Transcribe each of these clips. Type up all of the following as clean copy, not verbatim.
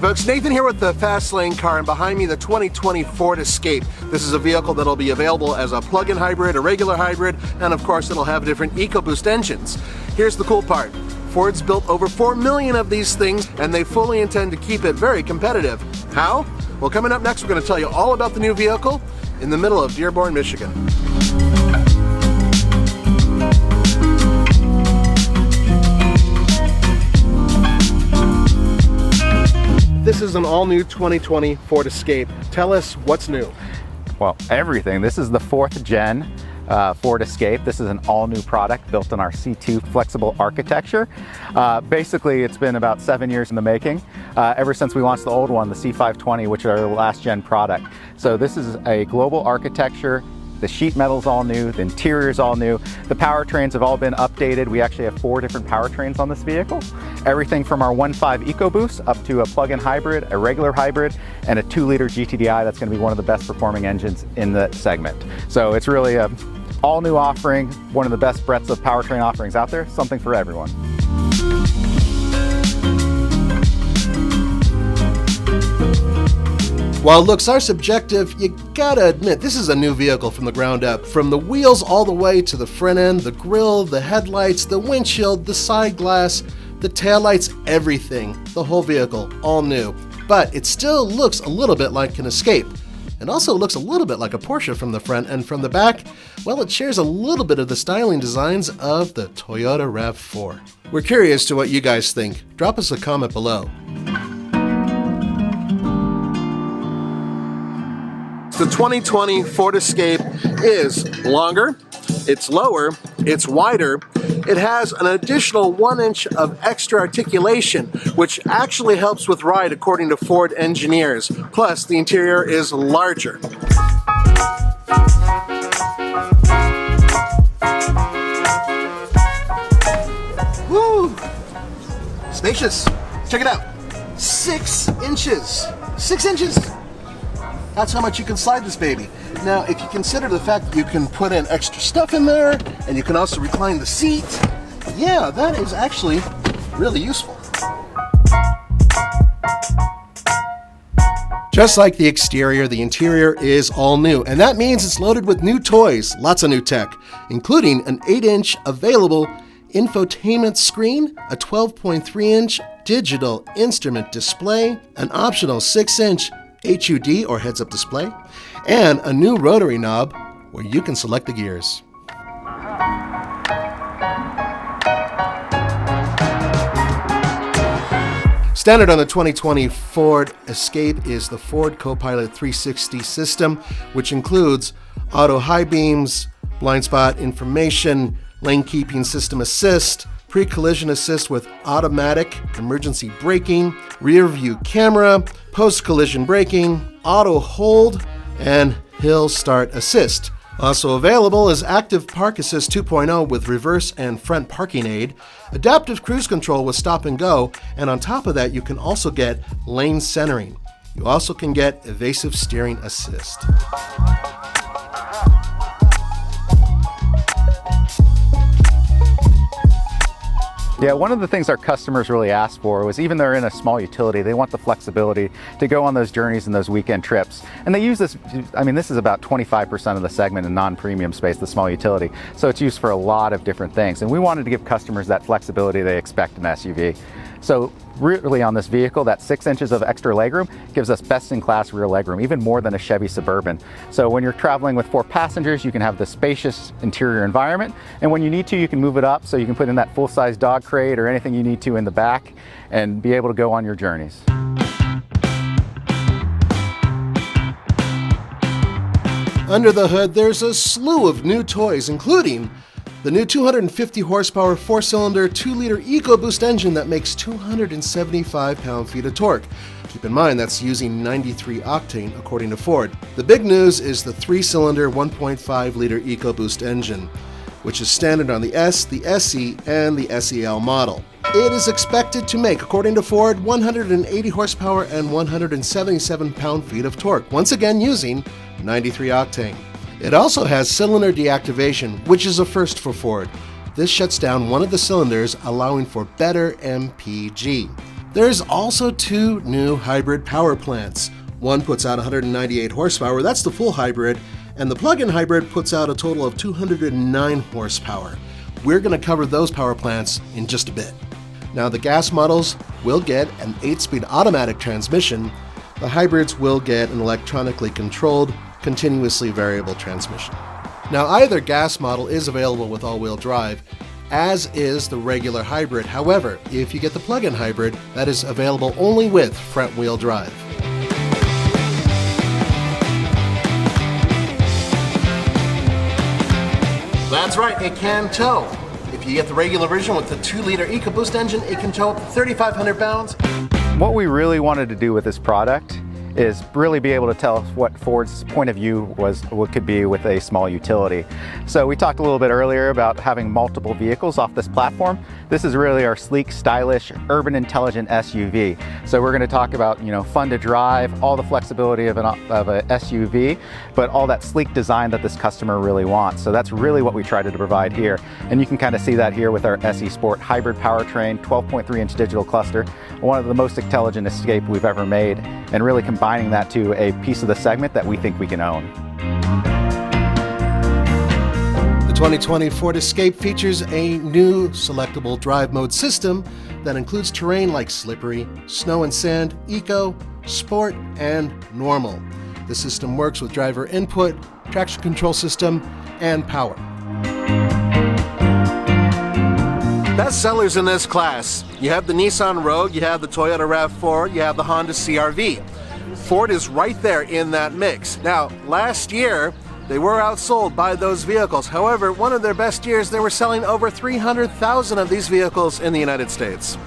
folks, Nathan here with the Fast Lane car, and behind me the 2020 Ford Escape. This is a vehicle that'll be available as a plug-in hybrid, a regular hybrid, and of course it'll have different EcoBoost engines. Here's the cool part. Ford's built over 4 million of these things, and they fully intend to keep it very competitive. How? Well, coming up next, we're going to tell you all about the new vehicle in the middle of Dearborn, Michigan. This is an all-new 2020 Ford Escape. Tell us what's new. Well, everything. This is the 4th gen Ford Escape. This is an all-new product built on our C2 flexible architecture. Basically, it's been about 7 years in the making, ever since we launched the old one, the C520, which is our last gen product. So this is a global architecture. The sheet metal's all new, the interior's all new. The powertrains have all been updated. We actually have 4 different powertrains on this vehicle. Everything from our 1.5 EcoBoost up to a plug-in hybrid, a regular hybrid, and a 2-liter GTDI that's going to be one of the best performing engines in the segment. So it's really a all new offering, one of the best breadths of powertrain offerings out there, something for everyone. While looks are subjective, you gotta admit this is a new vehicle from the ground up. From the wheels all the way to the front end, the grille, the headlights, the windshield, the side glass, the taillights, everything. The whole vehicle, all new. But it still looks a little bit like an Escape. It also looks a little bit like a Porsche from the front, and from the back, well, it shares a little bit of the styling designs of the Toyota RAV4. We're curious to what you guys think. Drop us a comment below. The 2020 Ford Escape is longer, it's lower, it's wider, it has an additional 1 inch of extra articulation, which actually helps with ride according to Ford engineers. Plus, the interior is larger. Woo! Spacious. Check it out. 6 inches. 6 inches! That's how much you can slide this baby. Now, if you consider the fact that you can put in extra stuff in there, and you can also recline the seat, yeah, that is actually really useful. Just like the exterior, the interior is all new, and that means it's loaded with new toys, lots of new tech, including an 8-inch available infotainment screen, a 12.3-inch digital instrument display, an optional 6-inch HUD or heads-up display, and a new rotary knob where you can select the gears. Standard on the 2020 Ford Escape is the Ford CoPilot 360 system, which includes auto high beams, blind spot information, lane keeping system assist, pre-collision assist with automatic emergency braking, rear view camera, post-collision braking, auto hold, and hill start assist. Also available is Active Park Assist 2.0 with reverse and front parking aid, adaptive cruise control with stop and go, and on top of that you can also get lane centering. You also can get evasive steering assist. Yeah, one of the things our customers really asked for was, even though they're in a small utility, they want the flexibility to go on those journeys and those weekend trips. And they use this, I mean, this is about 25% of the segment in non-premium space, the small utility. So it's used for a lot of different things. And we wanted to give customers that flexibility they expect in an SUV. So really on this vehicle, that 6 inches of extra legroom gives us best-in-class rear legroom, even more than a Chevy Suburban. So when you're traveling with 4 passengers, you can have the spacious interior environment. And when you need to, you can move it up so you can put in that full-size dog crate or anything you need to in the back and be able to go on your journeys. Under the hood, there's a slew of new toys, including the new 250 horsepower 4-cylinder 2-liter EcoBoost engine that makes 275 pound-feet of torque. Keep in mind that's using 93 octane according to Ford. The big news is the 3-cylinder 1.5-liter EcoBoost engine, which is standard on the S, the SE, and the SEL model. It is expected to make, according to Ford, 180 horsepower and 177 pound-feet of torque, once again using 93 octane. It also has cylinder deactivation, which is a first for Ford. This shuts down one of the cylinders, allowing for better MPG. There's also two new hybrid power plants. One puts out 198 horsepower, that's the full hybrid, and the plug-in hybrid puts out a total of 209 horsepower. We're going to cover those power plants in just a bit. Now, the gas models will get an 8-speed automatic transmission. The hybrids will get an electronically controlled, continuously variable transmission. Now, either gas model is available with all-wheel drive, as is the regular hybrid. However, if you get the plug-in hybrid, that is available only with front-wheel drive. That's right, it can tow. If you get the regular version with the 2-liter EcoBoost engine, it can tow up to 3,500 pounds. What we really wanted to do with this product is really be able to tell what Ford's point of view was, what could be with a small utility. So we talked a little bit earlier about having multiple vehicles off this platform. This is really our sleek, stylish, urban intelligent SUV. So we're going to talk about, fun to drive, all the flexibility of a SUV, but all that sleek design that this customer really wants. So that's really what we tried to provide here. And you can kind of see that here with our SE Sport hybrid powertrain, 12.3-inch digital cluster, one of the most intelligent Escape we've ever made, and really combining that to a piece of the segment that we think we can own. The 2020 Ford Escape features a new selectable drive mode system that includes terrain like slippery, snow and sand, eco, sport, and normal. The system works with driver input, traction control system, and power. Best sellers in this class. You have the Nissan Rogue, you have the Toyota RAV4, you have the Honda CR-V. Ford is right there in that mix. Now, last year, they were outsold by those vehicles. However, one of their best years, they were selling over 300,000 of these vehicles in the United States.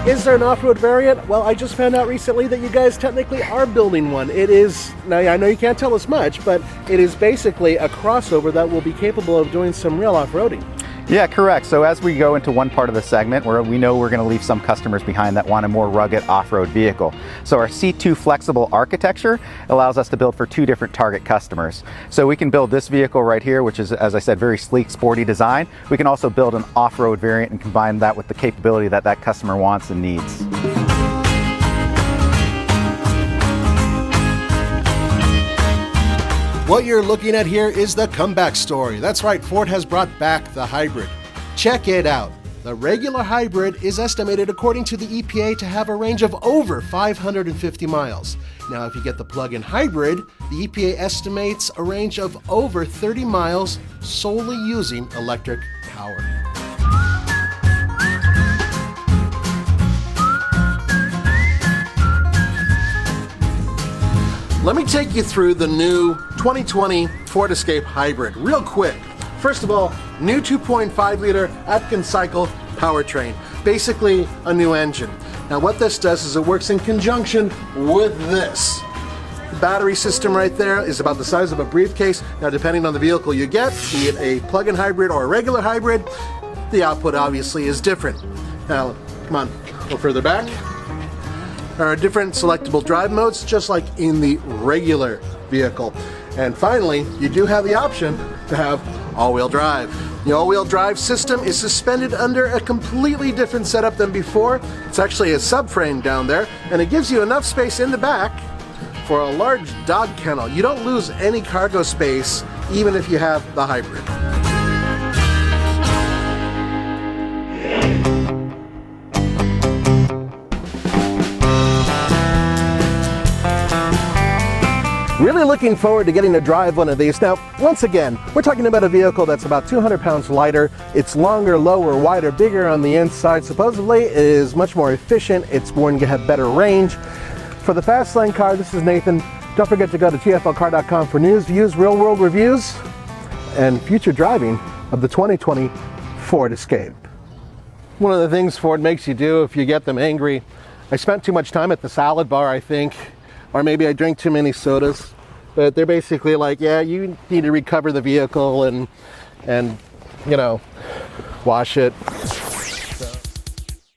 Is there an off-road variant? Well, I just found out recently that you guys technically are building one. It is, now I know you can't tell us much, but it is basically a crossover that will be capable of doing some real off-roading. Yeah, correct. So as we go into one part of the segment where we know we're going to leave some customers behind that want a more rugged off-road vehicle. So our C2 flexible architecture allows us to build for two different target customers. So we can build this vehicle right here, which is, as I said, very sleek, sporty design. We can also build an off-road variant and combine that with the capability that that customer wants and needs. What you're looking at here is the comeback story. That's right, Ford has brought back the hybrid. Check it out. The regular hybrid is estimated, according to the EPA, to have a range of over 550 miles. Now, if you get the plug-in hybrid, the EPA estimates a range of over 30 miles solely using electric power. Let me take you through the new 2020 Ford Escape Hybrid real quick. First of all, new 2.5-liter Atkins cycle powertrain, basically a new engine. Now what this does is it works in conjunction with this. The battery system right there is about the size of a briefcase. Now depending on the vehicle you get, be it a plug-in hybrid or a regular hybrid, the output obviously is different. Now, come on, a little further back. There are different selectable drive modes, just like in the regular vehicle. And finally, you do have the option to have all-wheel drive. The all-wheel drive system is suspended under a completely different setup than before. It's actually a subframe down there, and it gives you enough space in the back for a large dog kennel. You don't lose any cargo space, even if you have the hybrid. Really looking forward to getting to drive one of these. Now, once again, we're talking about a vehicle that's about 200 pounds lighter. It's longer, lower, wider, bigger on the inside. Supposedly, it is much more efficient. It's going to have better range. For the Fast Lane car, this is Nathan. Don't forget to go to tflcar.com for news, views, real-world reviews, and future driving of the 2020 Ford Escape. One of the things Ford makes you do if you get them angry, I spent too much time at the salad bar, I think. Or maybe I drink too many sodas, but they're basically like, yeah, you need to recover the vehicle and wash it.